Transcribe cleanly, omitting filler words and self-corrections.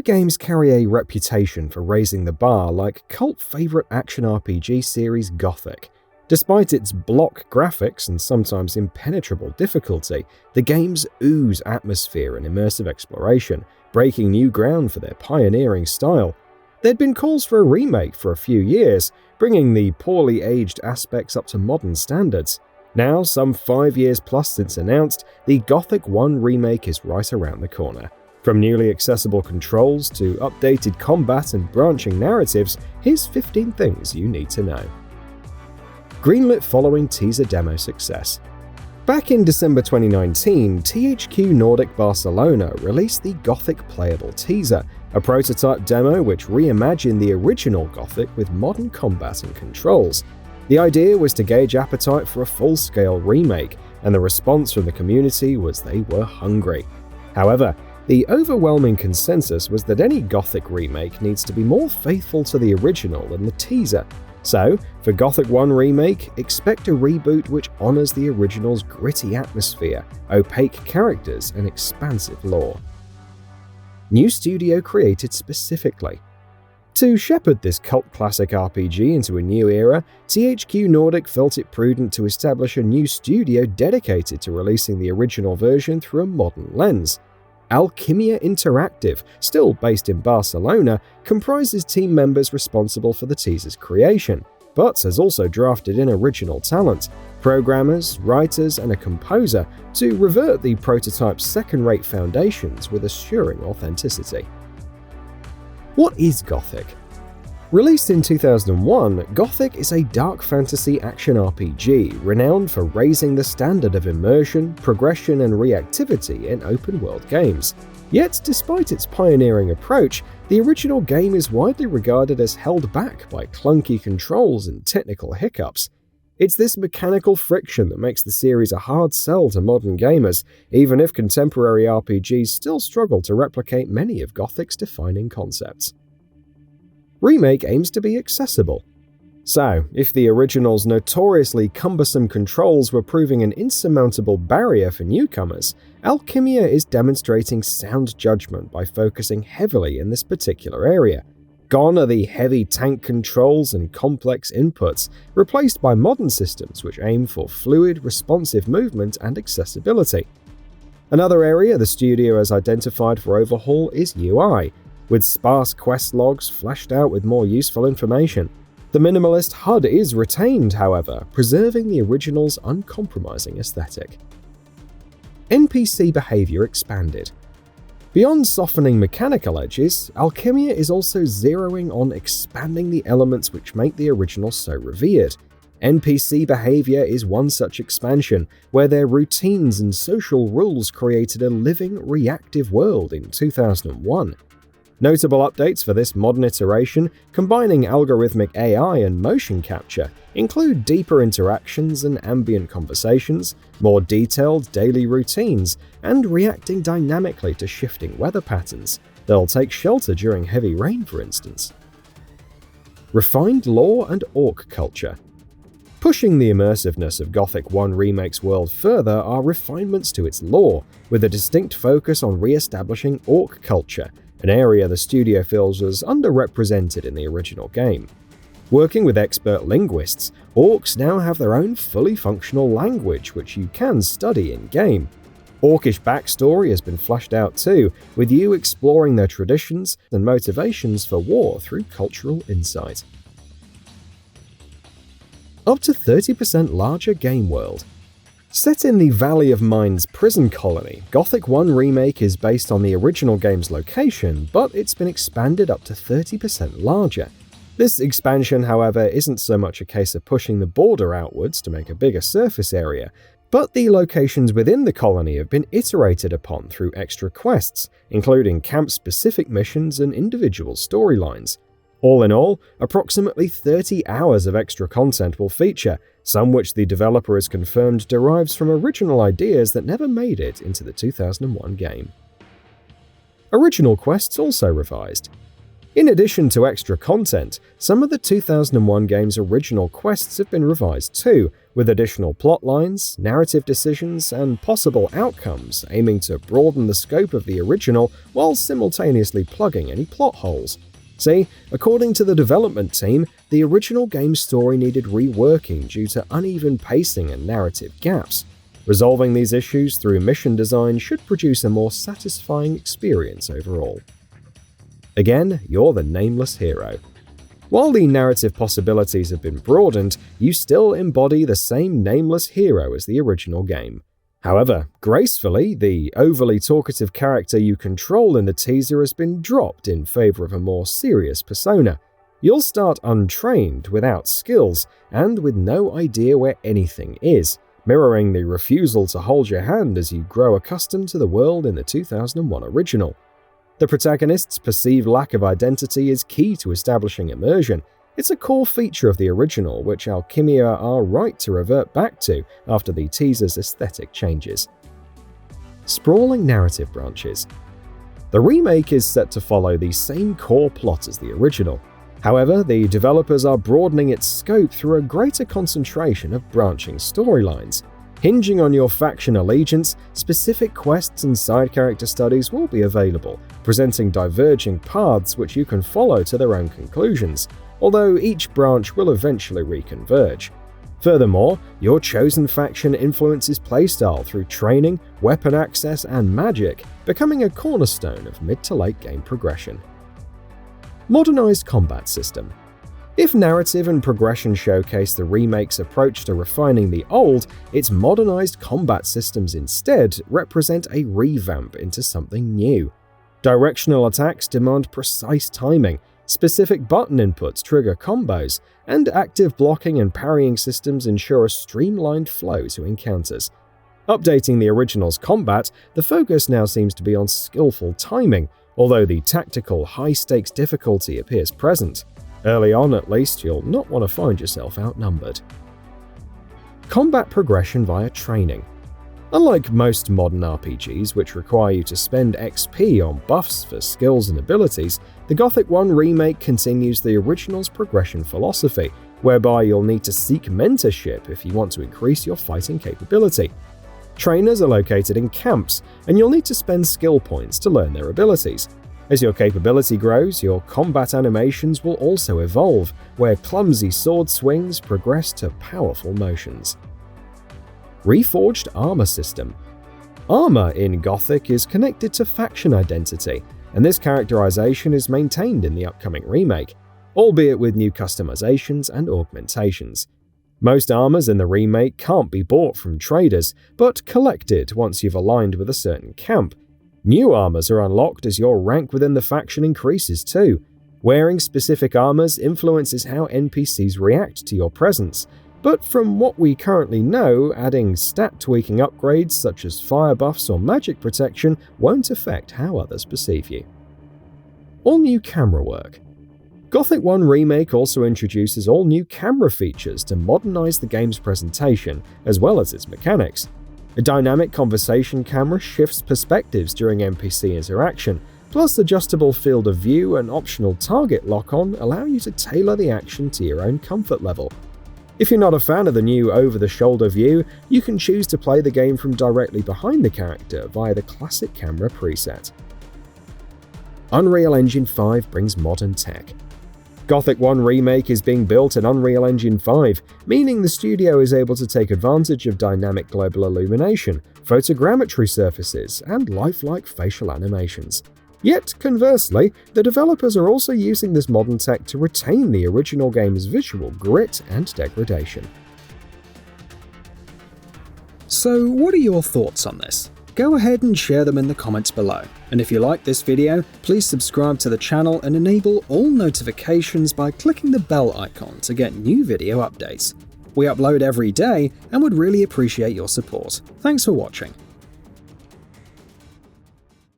games carry a reputation for raising the bar, like cult favorite action RPG series Gothic. Despite its block graphics and sometimes impenetrable difficulty, the games ooze atmosphere and immersive exploration, breaking new ground for their pioneering style. There'd been calls for a remake for a few years, bringing the poorly aged aspects up to modern standards. Now, some 5 years plus since announced, the Gothic 1 remake is right around the corner. From newly accessible controls to updated combat and branching narratives, here's 15 things you need to know. Greenlit following teaser demo success. Back in December 2019, THQ Nordic Barcelona released the Gothic playable teaser, a prototype demo which reimagined the original Gothic with modern combat and controls. The idea was to gauge appetite for a full-scale remake, and the response from the community was they were hungry. However, the overwhelming consensus was that any Gothic remake needs to be more faithful to the original than the teaser. So, for Gothic 1 Remake, expect a reboot which honors the original's gritty atmosphere, opaque characters, and expansive lore. New studio created specifically. To shepherd this cult classic RPG into a new era, THQ Nordic felt it prudent to establish a new studio dedicated to releasing the original version through a modern lens. Alchimia Interactive, still based in Barcelona, comprises team members responsible for the teaser's creation, but has also drafted in original talent, programmers, writers, and a composer to revert the prototype's second-rate foundations with assuring authenticity. What is Gothic? Released in 2001, Gothic is a dark fantasy action RPG renowned for raising the standard of immersion, progression, and reactivity in open-world games. Yet, despite its pioneering approach, the original game is widely regarded as held back by clunky controls and technical hiccups. It's this mechanical friction that makes the series a hard sell to modern gamers, even if contemporary RPGs still struggle to replicate many of Gothic's defining concepts. Remake aims to be accessible. So, if the original's notoriously cumbersome controls were proving an insurmountable barrier for newcomers, Alchimia is demonstrating sound judgment by focusing heavily in this particular area. Gone are the heavy tank controls and complex inputs, replaced by modern systems which aim for fluid, responsive movement and accessibility. Another area the studio has identified for overhaul is UI, with sparse quest logs fleshed out with more useful information. The minimalist HUD is retained, however, preserving the original's uncompromising aesthetic. NPC behavior expanded. Beyond softening mechanical edges, Alchimia is also zeroing on expanding the elements which make the original so revered. NPC behavior is one such expansion, where their routines and social rules created a living, reactive world in 2001. Notable updates for this modern iteration, combining algorithmic AI and motion capture, include deeper interactions and ambient conversations, more detailed daily routines, and reacting dynamically to shifting weather patterns. They'll take shelter during heavy rain, for instance. Refined lore and orc culture. Pushing the immersiveness of Gothic 1 Remake's world further are refinements to its lore, with a distinct focus on re-establishing orc culture, an area the studio feels was underrepresented in the original game. Working with expert linguists, orcs now have their own fully functional language which you can study in-game. Orcish backstory has been fleshed out too, with you exploring their traditions and motivations for war through cultural insight. Up to 30% larger game world. Set in the Valley of Mind's prison colony, Gothic 1 Remake is based on the original game's location, but it's been expanded up to 30% larger. This expansion, however, isn't so much a case of pushing the border outwards to make a bigger surface area, but the locations within the colony have been iterated upon through extra quests, including camp-specific missions and individual storylines. All in all, approximately 30 hours of extra content will feature, some which the developer has confirmed derives from original ideas that never made it into the 2001 game. Original quests also revised. In addition to extra content, some of the 2001 game's original quests have been revised too, with additional plot lines, narrative decisions, and possible outcomes aiming to broaden the scope of the original while simultaneously plugging any plot holes. See, according to the development team, the original game's story needed reworking due to uneven pacing and narrative gaps. Resolving these issues through mission design should produce a more satisfying experience overall. Again, you're the nameless hero. While the narrative possibilities have been broadened, you still embody the same nameless hero as the original game. However, gracefully, the overly talkative character you control in the teaser has been dropped in favor of a more serious persona. You'll start untrained, without skills, and with no idea where anything is, mirroring the refusal to hold your hand as you grow accustomed to the world in the 2001 original. The protagonist's perceived lack of identity is key to establishing immersion. It's a core feature of the original, which Alchimia are right to revert back to after the teaser's aesthetic changes. Sprawling narrative branches. The remake is set to follow the same core plot as the original. However, the developers are broadening its scope through a greater concentration of branching storylines. Hinging on your faction allegiance, specific quests and side character studies will be available, presenting diverging paths which you can follow to their own conclusions, although each branch will eventually reconverge. Furthermore, your chosen faction influences playstyle through training, weapon access, and magic, becoming a cornerstone of mid to late game progression. Modernized combat system. If narrative and progression showcase the remake's approach to refining the old, its modernized combat systems instead represent a revamp into something new. Directional attacks demand precise timing, specific button inputs trigger combos, and active blocking and parrying systems ensure a streamlined flow to encounters. Updating the original's combat, the focus now seems to be on skillful timing, although the tactical, high-stakes difficulty appears present. Early on, at least, you'll not want to find yourself outnumbered. Combat progression via training. Unlike most modern RPGs, which require you to spend XP on buffs for skills and abilities, the Gothic 1 remake continues the original's progression philosophy, whereby you'll need to seek mentorship if you want to increase your fighting capability. Trainers are located in camps, and you'll need to spend skill points to learn their abilities. As your capability grows, your combat animations will also evolve, where clumsy sword swings progress to powerful motions. Reforged armor system. Armor in Gothic is connected to faction identity, and this characterization is maintained in the upcoming remake, albeit with new customizations and augmentations. Most armors in the remake can't be bought from traders, but collected once you've aligned with a certain camp. New armors are unlocked as your rank within the faction increases too. Wearing specific armors influences how NPCs react to your presence, but from what we currently know, adding stat-tweaking upgrades such as fire buffs or magic protection won't affect how others perceive you. All-new camera work. Gothic 1 Remake also introduces all-new camera features to modernize the game's presentation, as well as its mechanics. A dynamic conversation camera shifts perspectives during NPC interaction, plus adjustable field of view and optional target lock-on allow you to tailor the action to your own comfort level. If you're not a fan of the new over-the-shoulder view, you can choose to play the game from directly behind the character via the classic camera preset. Unreal Engine 5 brings modern tech. Gothic 1 Remake is being built in Unreal Engine 5, meaning the studio is able to take advantage of dynamic global illumination, photogrammetry surfaces, and lifelike facial animations. Yet, conversely, the developers are also using this modern tech to retain the original game's visual grit and degradation. So, what are your thoughts on this? Go ahead and share them in the comments below. And if you like this video, please subscribe to the channel and enable all notifications by clicking the bell icon to get new video updates. We upload every day and would really appreciate your support. Thanks for watching.